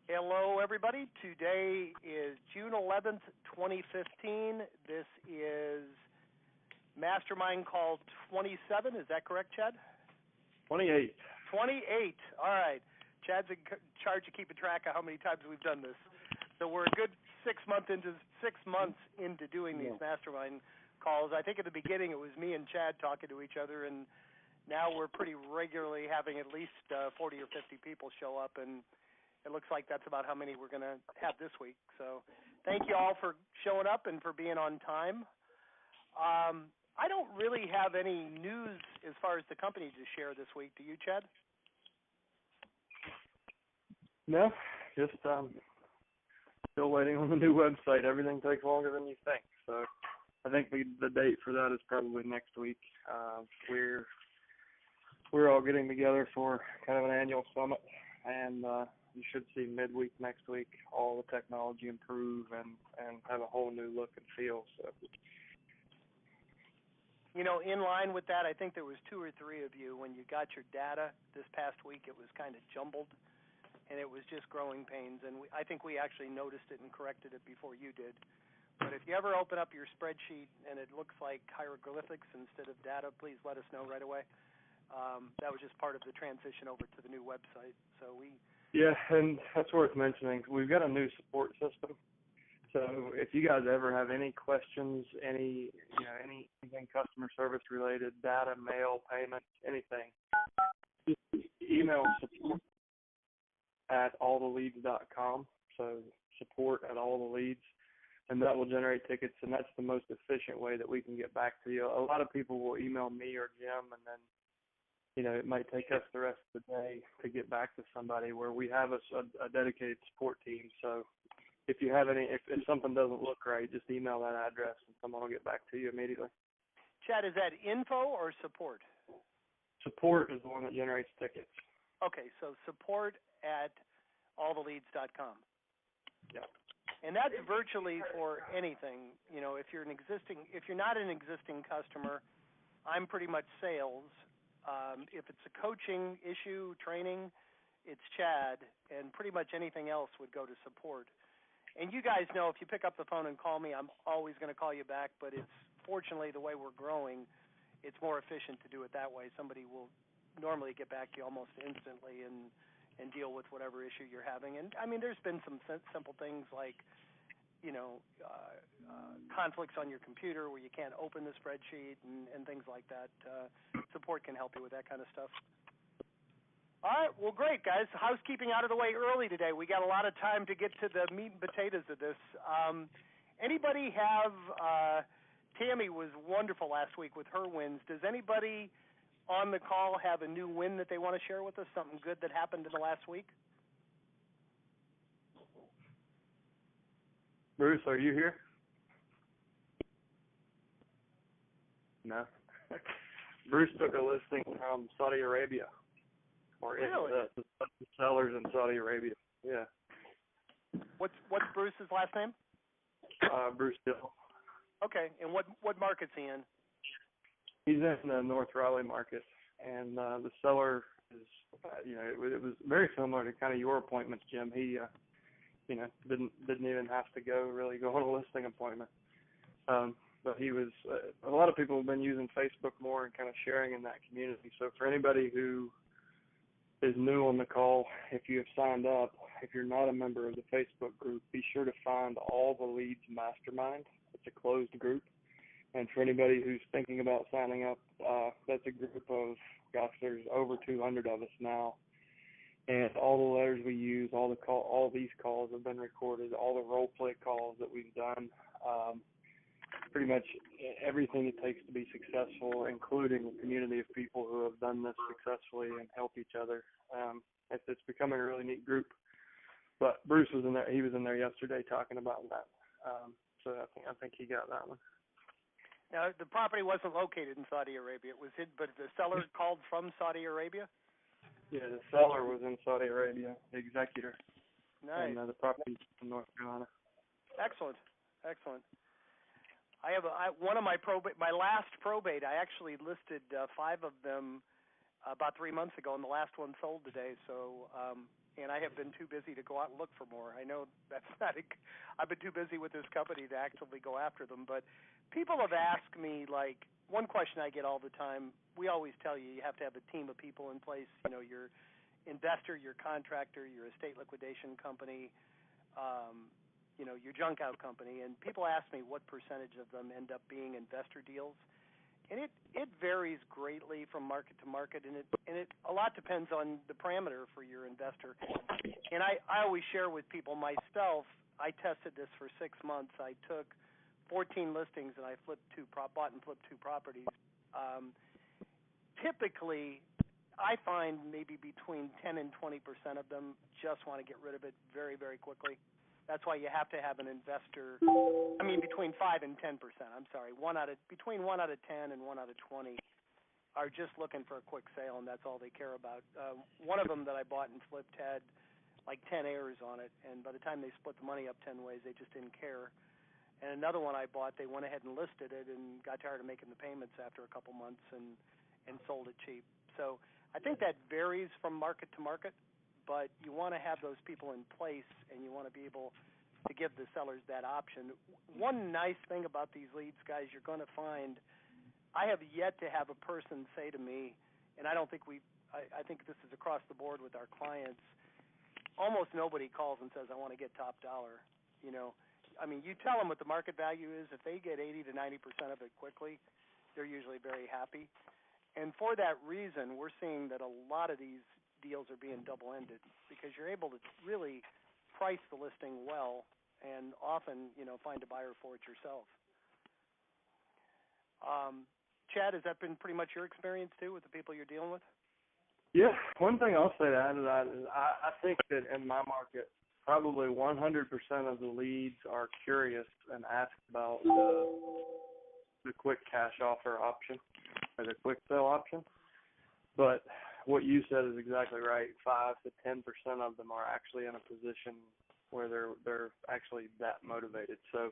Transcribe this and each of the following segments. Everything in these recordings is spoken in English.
Hello, everybody. Today is June 11th, 2015. This is Mastermind Call 27. Is that correct, Chad? 28. 28. All right. Chad's in charge of keeping track of how many times we've done this. So we're a good 6 months into doing these Mastermind calls. I think at the beginning it was me and Chad talking to each other, and now we're pretty regularly having at least 40 or 50 people show up, and it looks like that's about how many we're going to have this week. So thank you all for showing up and for being on time. I don't really have any news as far as the company to share this week. Do you, Chad? No, just still waiting on the new website. Everything takes longer than you think. So I think the date for that is probably next week. We're all getting together for kind of an annual summit, and you should see midweek next week all the technology improve and have a whole new look and feel. So, you know, in line with that, I think there was 2 or 3 of you when you got your data this past week. It was kind of jumbled, and it was just growing pains. And I think we actually noticed it and corrected it before you did. But if you ever open up your spreadsheet and it looks like hieroglyphics instead of data, please let us know right away. That was just part of the transition over to the new website. So yeah, and that's worth mentioning. We've got a new support system. So if you guys ever have any questions, anything customer service related, data, mail, payments, anything, just email support at alltheleads.com. So support at alltheleads, and that will generate tickets, and that's the most efficient way that we can get back to you. A lot of people will email me or Jim, and then it might take us the rest of the day to get back to somebody, where we have a dedicated support team. So if you have if something doesn't look right, just email that address and someone will get back to you immediately. Chad, is that info or support? Support is the one that generates tickets. Okay, so support at alltheleads.com. Yeah. And that's virtually for anything. If you're not an existing customer, I'm pretty much sales. If it's a coaching issue, training, it's Chad, and pretty much anything else would go to support. And you guys know if you pick up the phone and call me, I'm always going to call you back, but it's fortunately the way we're growing, it's more efficient to do it that way. Somebody will normally get back to you almost instantly and deal with whatever issue you're having. And, I mean, there's been some simple things like, conflicts on your computer where you can't open the spreadsheet and things like that. Support can help you with that kind of stuff. All right, well, great, guys. Housekeeping out of the way early today. We got a lot of time to get to the meat and potatoes of this. Anybody have Tammy was wonderful last week with her wins. Does anybody on the call have a new win that they want to share with us, something good that happened in the last week? Bruce, are you here? No. Bruce took a listing from Saudi Arabia. Really? The sellers in Saudi Arabia. Yeah. What's Bruce's last name? Bruce Dill. Okay, and what market's he in? He's in the North Raleigh market, and the seller is, it was very similar to kind of your appointments, Jim. He, didn't even have to go on a listing appointment. But he was, a lot of people have been using Facebook more and kind of sharing in that community. So for anybody who is new on the call, if you have signed up, if you're not a member of the Facebook group, be sure to find All the Leads Mastermind. It's a closed group. And for anybody who's thinking about signing up, that's a group of, there's over 200 of us now. And all the letters we use, all these calls have been recorded, all the role play calls that we've done, pretty much everything it takes to be successful, including a community of people who have done this successfully and help each other. It's becoming a really neat group. But Bruce was in there. He was in there yesterday talking about that. So I think he got that one. Now, the property wasn't located in Saudi Arabia. But the seller called from Saudi Arabia? Yeah, the seller was in Saudi Arabia, the executor. Nice. And the property in North Carolina. Excellent. I have one of my last probate. I actually listed 5 of them about 3 months ago, and the last one sold today. So and I have been too busy to go out and look for more. I know that's not. I've been too busy with this company to actively go after them. But people have asked me, like, one question I get all the time. We always tell you have to have a team of people in place. You know, your investor, your contractor, your estate liquidation company, you know, your junk out company. And people ask me what percentage of them end up being investor deals. And it varies greatly from market to market, and it a lot depends on the parameter for your investor. And I always share with people myself. I tested this for 6 months. I took 14 listings and I bought and flipped 2 properties. Typically, I find maybe between 10 and 20% of them just want to get rid of it very, very quickly. That's why you have to have an investor. I mean, between 5 and 10%. I'm sorry, between 1 out of 10 and 1 out of 20 are just looking for a quick sale, and that's all they care about. One of them that I bought and flipped had like 10 heirs on it, and by the time they split the money up 10 ways, they just didn't care. And another one I bought, they went ahead and listed it and got tired of making the payments after a couple months and sold it cheap. So I think that varies from market to market. But you want to have those people in place, and you want to be able to give the sellers that option. One nice thing about these leads, guys, you're going to find, I have yet to have a person say to me, and I think this is across the board with our clients, almost nobody calls and says, I want to get top dollar. You know, I mean, you tell them what the market value is. If they get 80 to 90% of it quickly, they're usually very happy. And for that reason, we're seeing that a lot of these deals are being double-ended because you're able to really price the listing well and often, you know, find a buyer for it yourself. Chad, has that been pretty much your experience too with the people you're dealing with? Yeah, one thing I'll say to add to that is I think that in my market, probably 100% of the leads are curious and ask about the quick cash offer option or the quick sale option. But what you said is exactly right. 5 to 10% of them are actually in a position where they're actually that motivated. So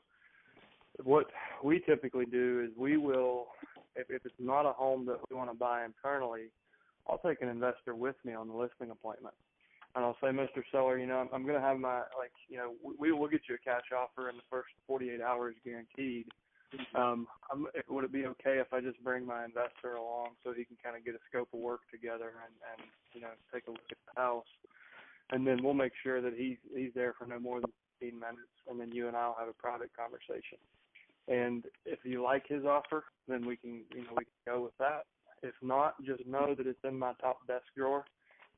what we typically do is we will, if it's not a home that we want to buy internally, I'll take an investor with me on the listing appointment. And I'll say, Mr. Seller, you know, I'm going to have we will get you a cash offer in the first 48 hours guaranteed. Would it be okay if I just bring my investor along so he can kind of get a scope of work together and you know, take a look at the house? And then we'll make sure that he's there for no more than 15 minutes, and then you and I'll have a private conversation. And if you like his offer, then we can go with that. If not, just know that it's in my top desk drawer,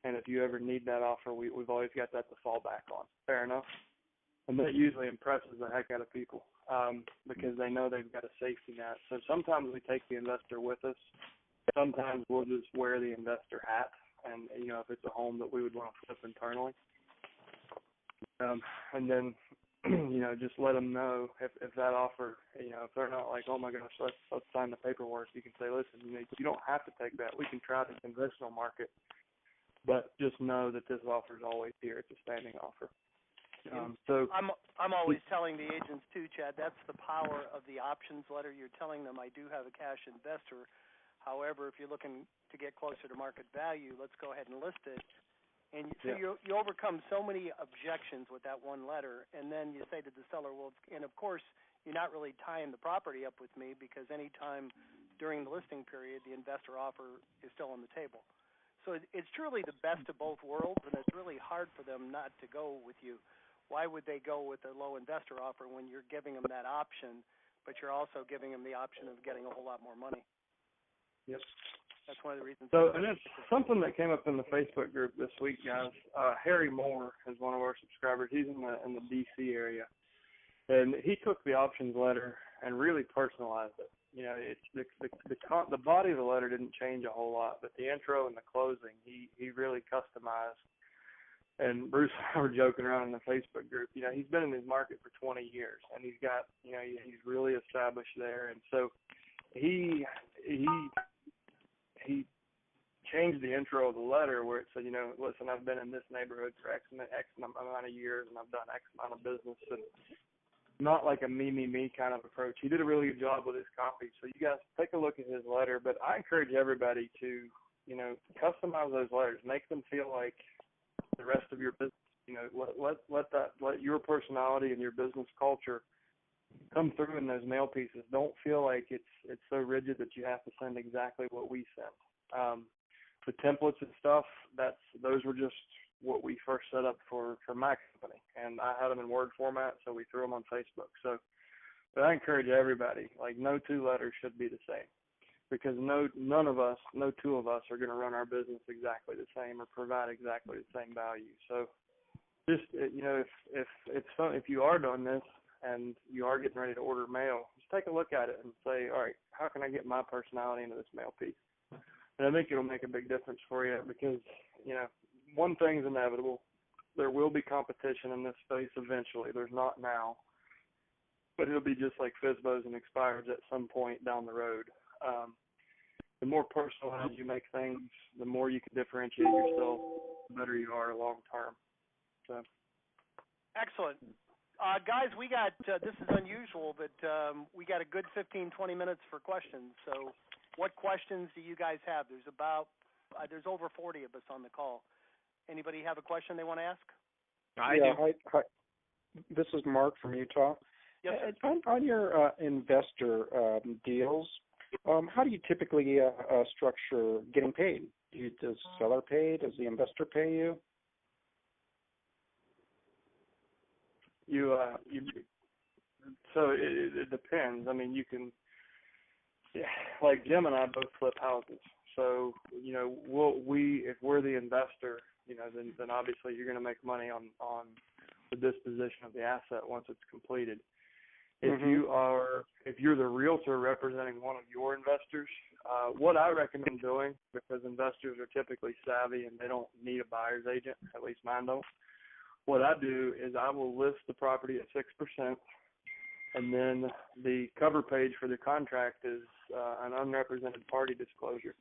and if you ever need that offer, we've always got that to fall back on. Fair enough? And that usually impresses the heck out of people. Because they know they've got a safety net. So sometimes we take the investor with us. Sometimes we'll just wear the investor hat, and you know, if it's a home that we would want to flip internally, and then you know, just let them know if that offer, you know, if they're not like, oh my gosh, let's sign the paperwork. You can say, listen, you don't have to take that. We can try the conventional market, but just know that this offer is always here. It's a standing offer. So I'm always telling the agents too, Chad, that's the power of the options letter. You're telling them I do have a cash investor. However, if you're looking to get closer to market value, let's go ahead and list it. And so you overcome so many objections with that one letter, and then you say to the seller, well, and of course, you're not really tying the property up with me because any time during the listing period, the investor offer is still on the table. So it's truly the best of both worlds, and it's really hard for them not to go with you. Why would they go with a low investor offer when you're giving them that option, but you're also giving them the option of getting a whole lot more money? Yep. That's one of the reasons. So, and it's something that came up in the Facebook group this week, guys. Harry Moore is one of our subscribers. He's in the D.C. area, and he took the options letter and really personalized it. You know, it's the body of the letter didn't change a whole lot, but the intro and the closing, he really customized. And Bruce and I were joking around in the Facebook group. You know, he's been in his market for 20 years, and he's got, you know, he's really established there. And so he changed the intro of the letter where it said, you know, listen, I've been in this neighborhood for X amount of years, and I've done X amount of business, and not like a me kind of approach. He did a really good job with his copy. So you guys take a look at his letter. But I encourage everybody to, you know, customize those letters, make them feel like the rest of your business. You know, let your personality and your business culture come through in those mail pieces. Don't feel like it's so rigid that you have to send exactly what we sent. The templates and stuff, those were just what we first set up for my company, and I had them in Word format, so we threw them on Facebook. So, but I encourage everybody, like, no two letters should be the same, because no two of us are going to run our business exactly the same or provide exactly the same value. So, just, you know, if you are doing this and you are getting ready to order mail, just take a look at it and say, all right, how can I get my personality into this mail piece? And I think it'll make a big difference for you, because, you know, one thing's inevitable. There will be competition in this space eventually. There's not now. But it'll be just like FSBOs and expires at some point down the road. The more personalized you make things, the more you can differentiate yourself, the better you are long term. So. Excellent. Guys, we got, this is unusual, but we got a good 15, 20 minutes for questions. So what questions do you guys have? There's over 40 of us on the call. Anybody have a question they want to ask? I do. Hi. This is Mark from Utah. Yes, on your investor deals, how do you typically structure getting paid? Does the seller pay? Does the investor pay you? So it depends. I mean, you can, like Jim and I both flip houses. So, you know, if we're the investor, you know, then obviously you're going to make money on the disposition of the asset once it's completed. If you're the realtor representing one of your investors, what I recommend doing, because investors are typically savvy and they don't need a buyer's agent, at least mine don't. What I do is I will list the property at 6%, and then the cover page for the contract is an unrepresented party disclosure.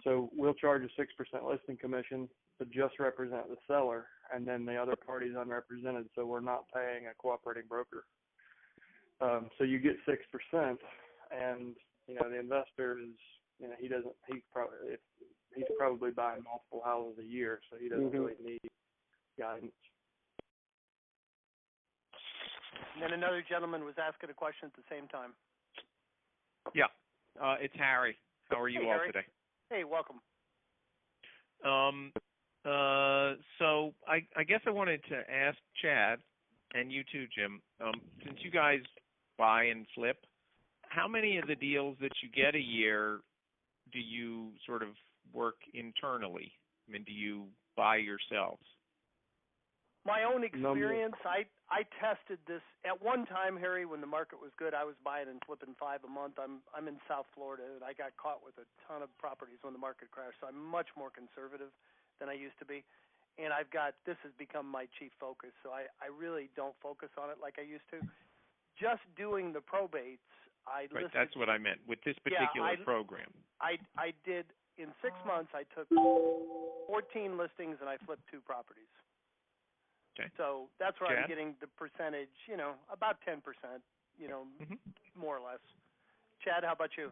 So we'll charge a 6% listing commission to just represent the seller, and then the other party is unrepresented, so we're not paying a cooperating broker. So you get 6%, and you know the investor is, you know, he's probably buying multiple houses a year, so he doesn't really need guidance. And then another gentleman was asking a question at the same time. Yeah, it's Harry. How are you all Harry. today? Hey, welcome. So I guess I wanted to ask Chad, and you too, Jim, since you guys buy and flip, how many of the deals that you get a year do you sort of work internally? I mean, do you buy yourselves? My own experience, I tested this at one time, Harry, when the market was good. I was buying and flipping 5 a month. I'm in South Florida, and I got caught with a ton of properties when the market crashed, so I'm much more conservative than I used to be. And this has become my chief focus, so I really don't focus on it like I used to. Just doing the probates, Right, that's what I meant with this particular program. I did, in 6 months, I took 14 listings and I flipped 2 properties. Okay. So that's where Chad? I'm getting the percentage, you know, about 10%, you know, more or less. Chad, how about you?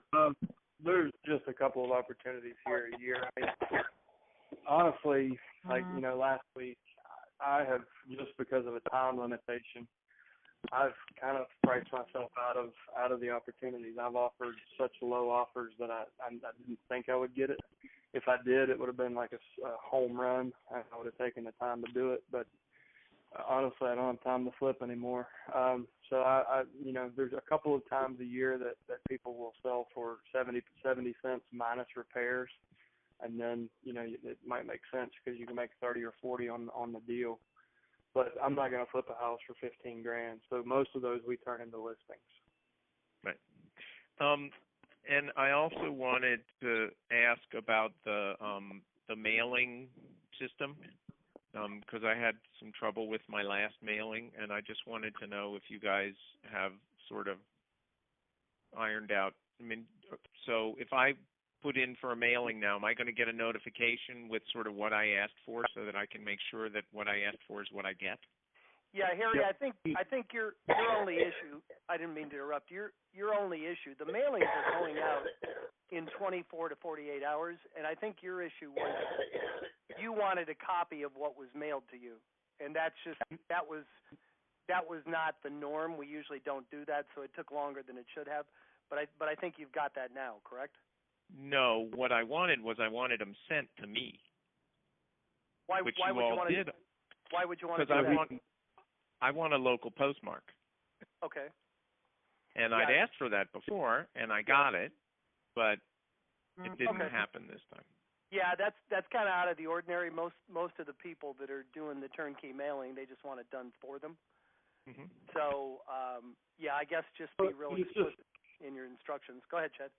There's just a couple of opportunities here a year. I mean, honestly, like, you know, last week, I have, just because of a time limitation, I've kind of priced myself out of the opportunities. I've offered such low offers that I didn't think I would get it. If I did, it would have been like a home run. I would have taken the time to do it, but honestly, I don't have time to flip anymore. So I you know, there's a couple of times a year that people will sell for 70 cents minus repairs, and then, you know, it might make sense because you can make 30 or 40 on the deal. But I'm not going to flip a house for $15,000. So most of those we turn into listings. Right. And I also wanted to ask about the mailing system, because I had some trouble with my last mailing, and I just wanted to know if you guys have sort of ironed out. I mean, so if I put in for a mailing now, am I going to get a notification with sort of what I asked for, so that I can make sure that what I asked for is what I get? Yeah, Harry, Yep. I think your only issue, I didn't mean to interrupt, your only issue, the mailings are going out in 24 to 48 hours. And I think your issue was you wanted a copy of what was mailed to you, and that was not the norm. We usually don't do that, so it took longer than it should have. But I think you've got that now, correct? No, what I wanted them sent to me. Why would you want to? Why would you want to do that? Because I want a local postmark. Okay. And I'd asked for that before, and I got it, but it didn't happen this time. Yeah, that's kind of out of the ordinary. Most of the people that are doing the turnkey mailing, they just want it done for them. Mm-hmm. So, I guess just be really explicit in your instructions. Go ahead, Chad.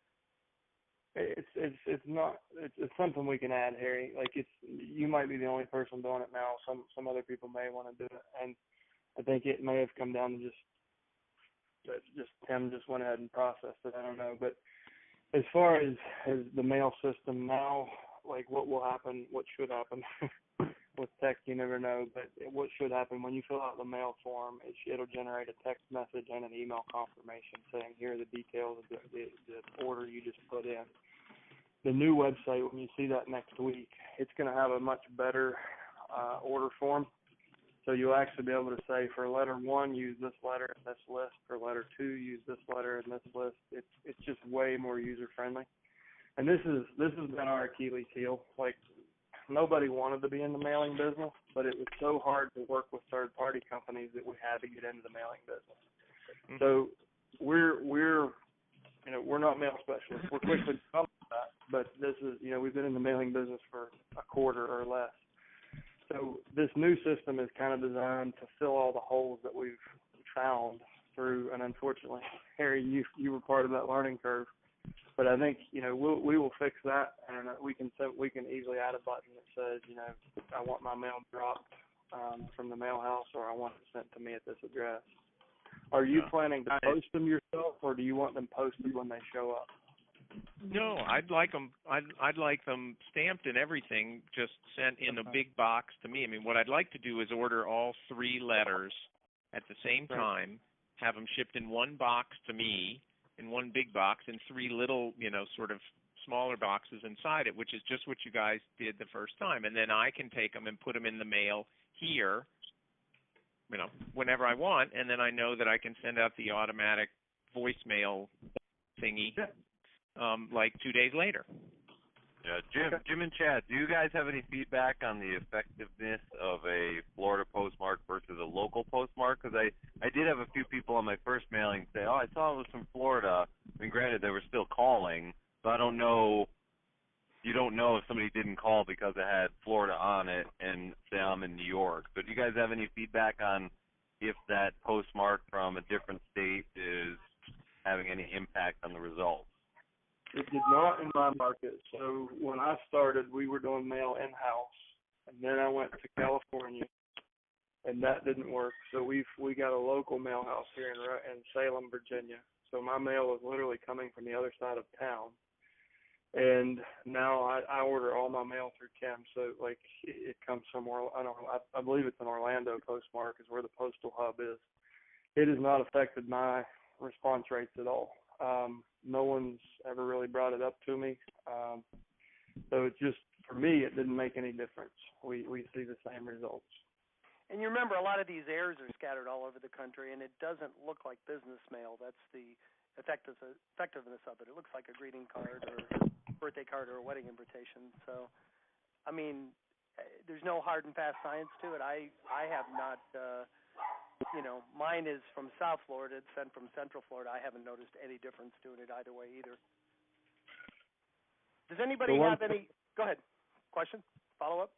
It's something we can add, Harry. Like you might be the only person doing it now. Some other people may want to do it, and I think it may have come down to just Tim just went ahead and processed it. I don't know, but as far as the mail system now, like what should happen with text, you never know, but what should happen when you fill out the mail form, it'll generate a text message and an email confirmation saying here are the details of the order you just put in. The new website, when you see that next week, it's going to have a much better order form. So you'll actually be able to say for letter 1, use this letter in this list. For letter 2, use this letter in this list. It's just way more user friendly. And this has been our Achilles heel. Like nobody wanted to be in the mailing business, but it was so hard to work with third party companies that we had to get into the mailing business. Mm-hmm. So we're not mail specialists. We're quickly becoming that, but this is we've been in the mailing business for a quarter or less. So this new system is kind of designed to fill all the holes that we've found through, and unfortunately, Harry, you were part of that learning curve. But I think we will fix that, and we can easily add a button that says I want my mail dropped from the mail house, or I want it sent to me at this address. Are you planning to post them yourself, or do you want them posted when they show up? No, I'd like them stamped and everything, just sent in a big box to me. I mean, what I'd like to do is order all 3 letters at the same time, have them shipped in one box to me, in one big box, and 3 little, sort of smaller boxes inside it, which is just what you guys did the first time. And then I can take them and put them in the mail here, whenever I want, and then I know that I can send out the automatic voicemail thingy. Like 2 days later. Yeah, Jim and Chad, do you guys have any feedback on the effectiveness of a Florida postmark versus a local postmark? Because I did have a few people on my first mailing say, I saw it was from Florida. I mean, granted, they were still calling, but I don't know. You don't know if somebody didn't call because it had Florida on it and say I'm in New York. So do you guys have any feedback on if that postmark from a different state is having any impact on the results? It did not in my market. So when I started, we were doing mail in-house, and then I went to California, and that didn't work. So we got a local mail house here in Salem, Virginia. So my mail was literally coming from the other side of town. And now I order all my mail through Tim. So like it comes from I believe it's an Orlando postmark is where the postal hub is. It has not affected my response rates at all. No one's ever really brought it up to me. So it's just, for me, it didn't make any difference. We see the same results. And you remember, a lot of these errors are scattered all over the country, and it doesn't look like business mail. That's the effectiveness of it. It looks like a greeting card or birthday card or a wedding invitation. So, I mean, there's no hard and fast science to it. I have not... mine is from South Florida. It's sent from Central Florida. I haven't noticed any difference doing it either way either. Does anybody have any? Go ahead. Question? Follow up?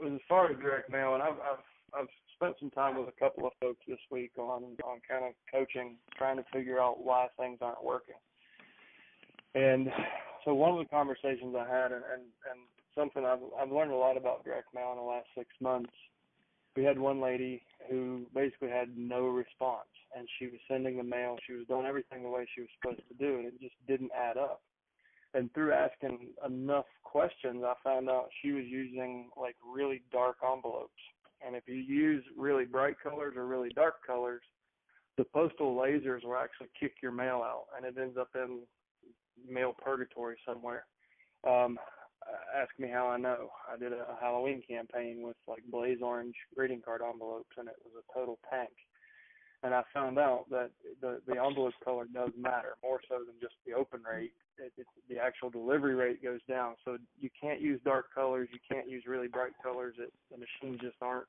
As far as direct mail, and I've spent some time with a couple of folks this week on kind of coaching, trying to figure out why things aren't working. And so one of the conversations I had, and something I've learned a lot about direct mail in the last 6 months. We had one lady who basically had no response, and she was sending the mail. She was doing everything the way she was supposed to do, and it just didn't add up. And through asking enough questions, I found out she was using like really dark envelopes. And if you use really bright colors or really dark colors, the postal lasers will actually kick your mail out, and it ends up in mail purgatory somewhere. Ask me how I know. I did a Halloween campaign with like blaze orange greeting card envelopes, and it was a total tank. And I found out that the envelope color does matter more so than just the open rate. It's the actual delivery rate goes down. So you can't use dark colors. You can't use really bright colors. The machines just aren't.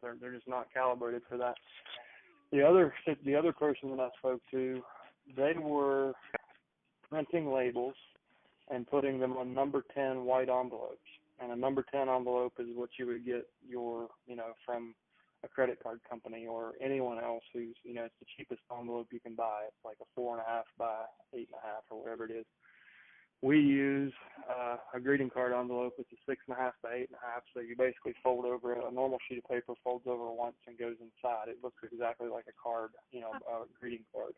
They're just not calibrated for that. The other person that I spoke to, they were printing labels and putting them on number 10 white envelopes. And a number 10 envelope is what you would get from a credit card company or anyone else who's, it's the cheapest envelope you can buy. It's like a 4.5 by 8.5 or whatever it is. We use a greeting card envelope. It's a 6.5 by 8.5. So you basically fold over a normal sheet of paper, folds over once and goes inside. It looks exactly like a card, a greeting card.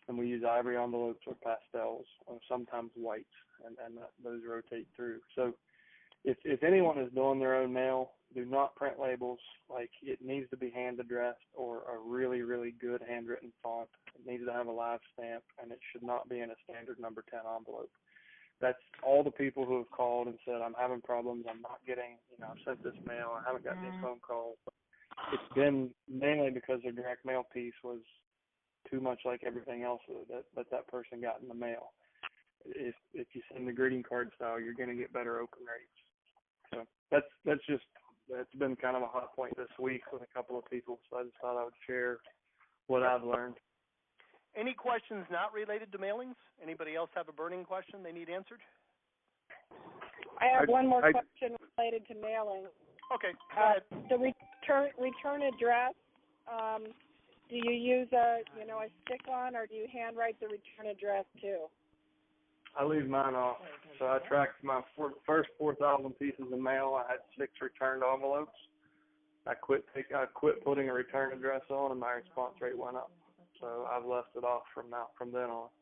And we use ivory envelopes or pastels, or sometimes whites, and those rotate through. So if anyone is doing their own mail, do not print labels. Like, it needs to be hand addressed or a really, really good handwritten font. It needs to have a live stamp, and it should not be in a standard number 10 envelope. That's all the people who have called and said, I'm having problems, I'm not getting, I've sent this mail, I haven't gotten any phone calls. It's been mainly because their direct mail piece was too much like everything else that person got in the mail. If you send the greeting card style, you're going to get better open rates. So that's been kind of a hot point this week with a couple of people. So I just thought I would share what I've learned. Any questions not related to mailings? Anybody else have a burning question they need answered? I have one more question related to mailing. Okay, go ahead. The return address. Do you use a stick-on, or do you handwrite the return address too? I leave mine off. So I tracked my first 4,000 pieces of mail. I had 6 returned envelopes. I quit putting a return address on, and my response rate went up. So I've left it off from then on.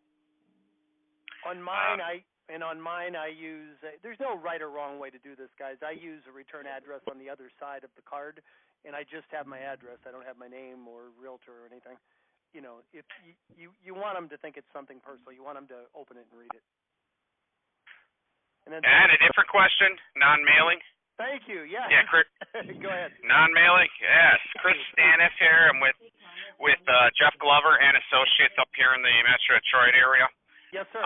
On mine, I use. There's no right or wrong way to do this, guys. I use a return address on the other side of the card, and I just have my address. I don't have my name or realtor or anything. If you want them to think it's something personal, you want them to open it and read it. And a different question, non-mailing. Thank you. Yeah. Yeah, Chris. Go ahead. Non-mailing. Yes, Chris Staniff here. I'm with Jeff Glover and Associates up here in the Metro Detroit area. Yes, sir.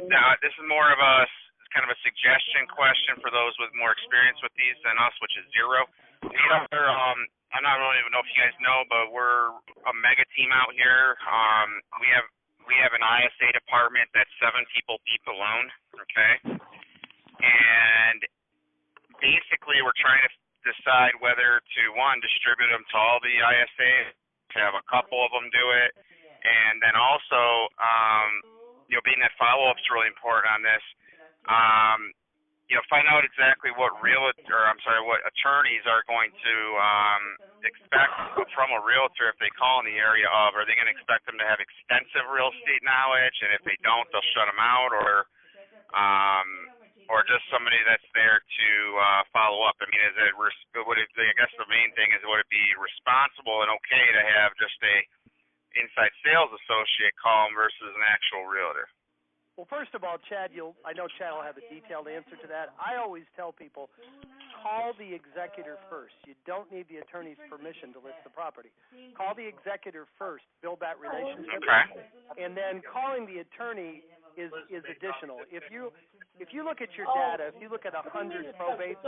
Now this is more of a kind of a suggestion question for those with more experience with these than us, which is zero. I'm not really even know if you guys know, but we're a mega team out here. We have an ISA department that's 7 people deep alone. Okay, and basically we're trying to decide whether to distribute them to all the ISAs, to have a couple of them do it, and then also being that follow-up's really important on this. Find out exactly what what attorneys are going to expect from a realtor if they call in the area of. Are they going to expect them to have extensive real estate knowledge, and if they don't, they'll shut them out, or just somebody that's there to follow up? I mean, I guess the main thing is, would it be responsible and okay to have just a inside sales associate call them versus an actual realtor? Well, first of all, Chad, I know Chad will have a detailed answer to that. I always tell people, call the executor first. You don't need the attorney's permission to list the property. Call the executor first, build that relationship, and then calling the attorney is additional. If you look at your data, if you look at 100 probates,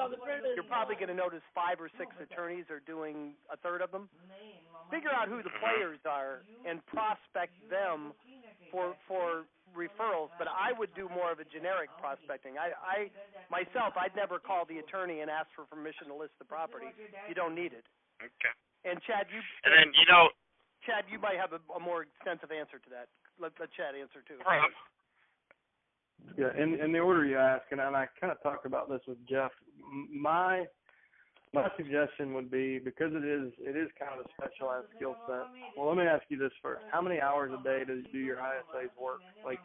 you're probably going to notice 5 or 6 attorneys are doing a third of them. Figure out who the players are and prospect them for referrals, but I would do more of a generic prospecting. I myself, I'd never call the attorney and ask for permission to list the property. You don't need it. Okay. And Chad, Chad, you might have a more extensive answer to that. Let Chad answer too. Yeah, in the order you ask, and I kind of talked about this with Jeff. My suggestion would be, because it is kind of a specialized skill set. Well, let me ask you this first: how many hours a day do your ISAs work? Like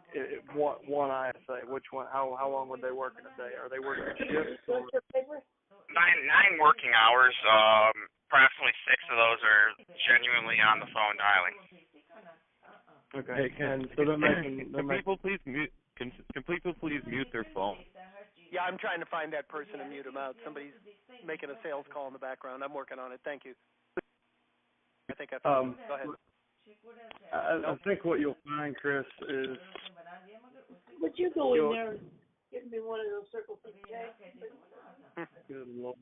one ISA, which one? How long would they work in a day? Are they working shifts? Or? 9 working hours. Approximately 6 of those are genuinely on the phone dialing. Okay. Hey, And so can people please mute? Can people please mute their phone? Yeah, I'm trying to find that person and mute them out. Somebody's making a sales call in the background. I'm working on it. Thank you. I think I found it. Go ahead. I think what you'll find, Chris, is. Would you go in there and give me one of those Circle C cakes? Good Lord.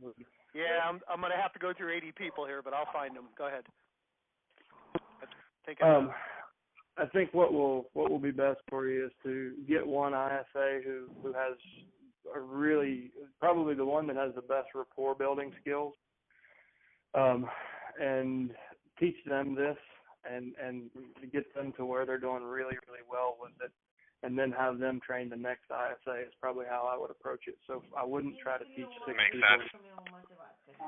Yeah, I'm going to have to go through 80 people here, but I'll find them. Go ahead. I think what will be best for you is to get one ISA who has a really, probably the one that has the best rapport building skills, and teach them this and get them to where they're doing really, really well with it, and then have them train the next ISA is probably how I would approach it. So I wouldn't try to teach 6 people.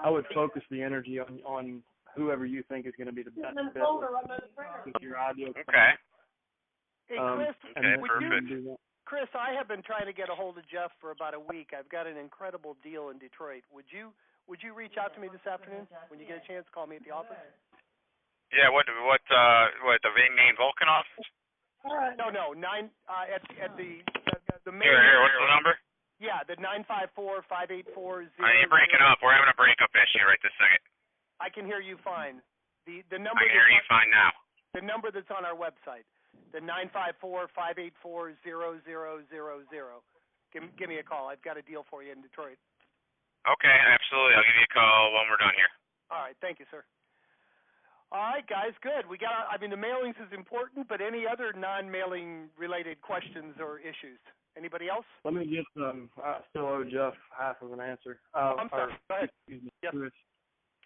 I would focus the energy on whoever you think is going to be the best fit with your ideal. Okay. Hey, Chris, perfect. Chris, I have been trying to get a hold of Jeff for about a week. I've got an incredible deal in Detroit. Would you reach out to me this afternoon when you get a chance? Call me at the office. Yeah. What the main Vulcan office? No, 9 at the main. Here. What's the number? Yeah, the 954-584-00. You're breaking up. We're having a breakup issue right this second. I can hear you fine. The number. I can hear you fine now. The number that's on our website, the 954-584-0000. Give me a call. I've got a deal for you in Detroit. Okay, absolutely. I'll give you a call when we're done here. All right, thank you, sir. All right, guys, good. The mailings is important, but any other non-mailing related questions or issues? Anybody else? Let me get I still owe Jeff half of an answer. I'm sorry. Go ahead. Excuse me, yes. Chris.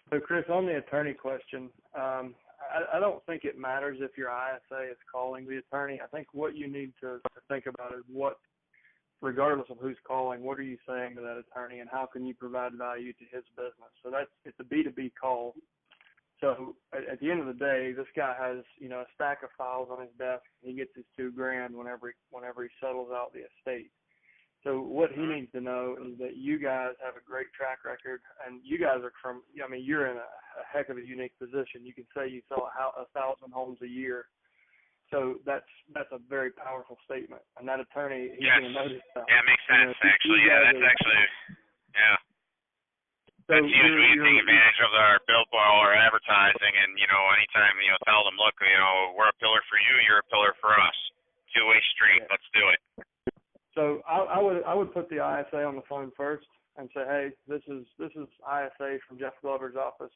So, Chris, on the attorney question, I don't think it matters if your ISA is calling the attorney. I think what you need to think about is regardless of who's calling, what are you saying to that attorney, and how can you provide value to his business? So it's a B2B call. So at the end of the day, this guy has, a stack of files on his desk. He gets his $2,000 whenever he settles out the estate. So what he needs to know is that you guys have a great track record, and you guys are you're in a heck of a unique position. You can say you sell 1,000 homes a year. So that's a very powerful statement. And that attorney, he's going to notice that. Yeah, it makes sense, actually. Yeah, that's actually, yeah. So that's huge. We take advantage of our billboard or advertising, and anytime tell them, look, we're a pillar for you, you're a pillar for us. Two-way street. Yeah. Let's do it. So I would put the ISA on the phone first and say, hey, this is ISA from Jeff Glover's office,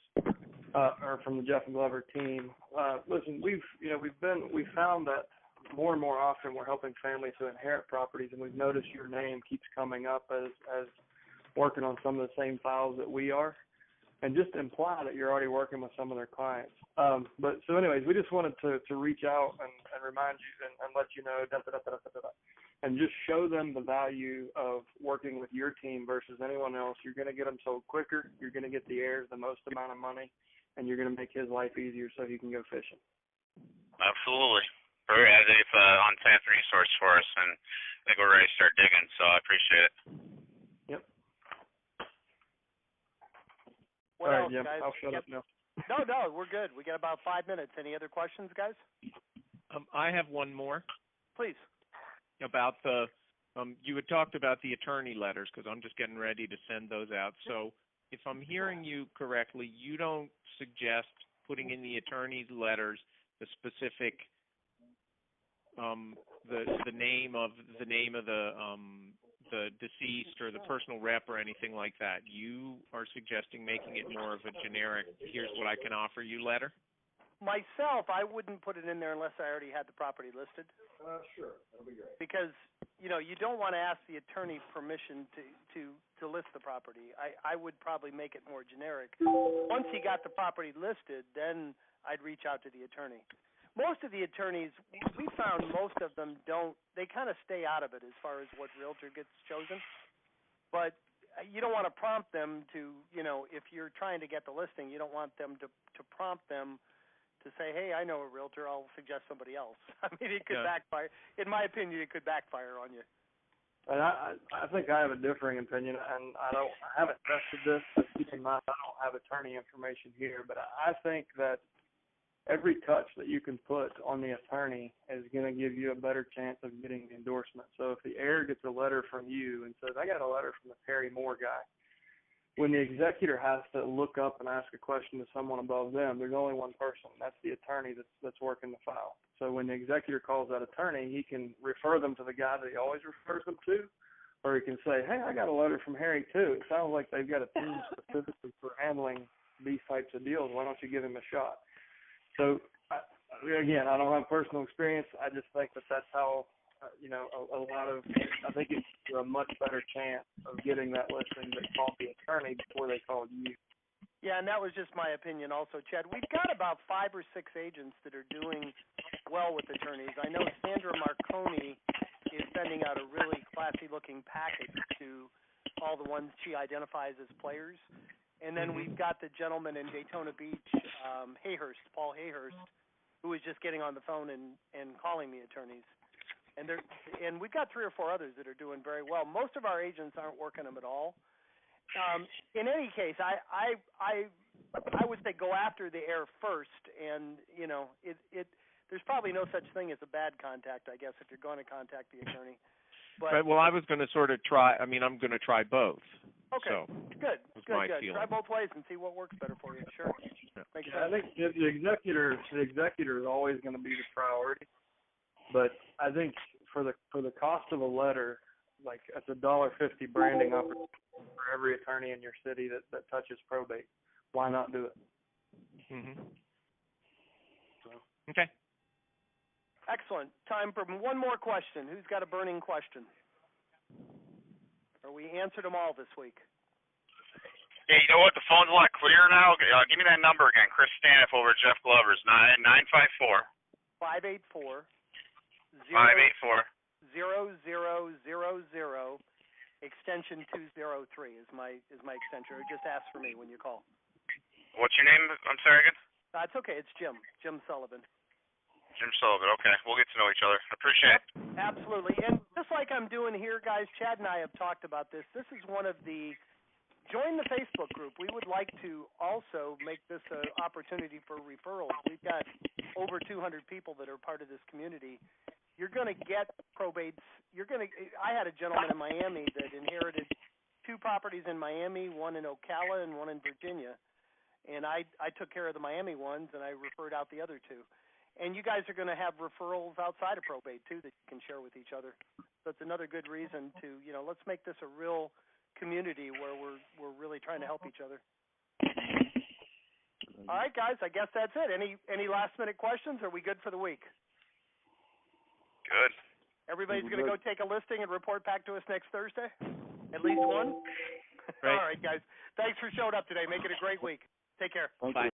or from the Jeff and Glover team. Listen, we found that more and more often we're helping families who inherit properties, and we've noticed your name keeps coming up as working on some of the same files that we are, and just imply that you're already working with some of their clients. But so anyways, we just wanted to reach out and remind you and let you know, and just show them the value of working with your team versus anyone else. You're going to get them sold quicker. You're going to get the heirs the most amount of money, and you're going to make his life easier so he can go fishing. Absolutely. It's an untapped resource for us, and I think we're ready to start digging, so I appreciate it. Yep. What All right, else, Jim, guys? I'll shut up now. No, we're good. We got about 5 minutes. Any other questions, guys? I have one more. Please. About the, you had talked about the attorney letters, because I'm just getting ready to send those out. So if I'm hearing you correctly, you don't suggest putting in the attorney's letters the specific, the name of the deceased or the personal rep or anything like that. You are suggesting making it more of a generic, here's what I can offer you letter? Myself, I wouldn't put it in there unless I already had the property listed. Sure, that'll be great. Because, you don't want to ask the attorney permission to list the property. I would probably make it more generic. Once he got the property listed, then I'd reach out to the attorney. Most of the attorneys, we found most of them they kind of stay out of it as far as what realtor gets chosen. But you don't want to prompt them to, if you're trying to get the listing, you don't want them to prompt them to say, hey, I know a realtor, I'll suggest somebody else. I mean, it could backfire. In my opinion, it could backfire on you. And I think I have a differing opinion, and I haven't tested this, but keep in mind I don't have attorney information here, but I think that every touch that you can put on the attorney is going to give you a better chance of getting the endorsement. So if the heir gets a letter from you and says, I got a letter from the Terry Moore guy, when the executor has to look up and ask a question to someone above them, there's only one person. That's the attorney that's working the file. So when the executor calls that attorney, he can refer them to the guy that he always refers them to, or he can say, hey, I got a letter from Harry, too. It sounds like they've got a team specifically for handling these types of deals. Why don't you give him a shot? So, again, I don't have personal experience. I just think that's how, a lot of, I think it's a much better chance of getting that listing that called the attorney before they called you. Yeah, and that was just my opinion also, Chad. We've got about 5 or 6 agents that are doing well with attorneys. I know Sandra Marconi is sending out a really classy-looking package to all the ones she identifies as players. And then we've got the gentleman in Daytona Beach, Paul Hayhurst, who is just getting on the phone and calling me attorneys. And we've got 3 or 4 others that are doing very well. Most of our agents aren't working them at all. In any case, I would say go after the heir first, and there's probably no such thing as a bad contact, I guess, if you're going to contact the attorney. But, right. Well, I was going to sort of try. I mean, I'm going to try both. Okay. So Good. My feeling. Try both ways and see what works better for you. Sure. Makes sense. I think the executor is always going to be the priority. But I think for the cost of a letter, like it's $1.50 branding opportunity for every attorney in your city that touches probate. Why not do it? So. Okay. Excellent. Time for one more question. Who's got a burning question? Or we answered them all this week. Hey, you know what? The phone's a lot clearer now. Give me that number again. Chris Staniff over at Jeff Glover's, 954. 584. 584. 0000, extension 203 is my extension. Or just ask for me when you call. What's your name? I'm sorry again? It's okay. It's Jim Sullivan. Jim Sullivan. Okay. We'll get to know each other. Appreciate it. Absolutely. And just like I'm doing here, guys, Chad and I have talked about this. This is one of the join the Facebook group. We would like to also make this an opportunity for referrals. We've got over 200 people that are part of this community. You're going to get probates. I had a gentleman in Miami that inherited 2 properties in Miami, one in Ocala and one in Virginia. And I took care of the Miami ones, and I referred out the other 2. And you guys are going to have referrals outside of probate, too, that you can share with each other. So it's another good reason to, let's make this a real community where we're really trying to help each other. All right, guys, I guess that's it. Any last-minute questions? Are we good for the week? Good. Everybody's going to go take a listing and report back to us next Thursday? At least one? Right. All right, guys. Thanks for showing up today. Make it a great week. Take care. Bye.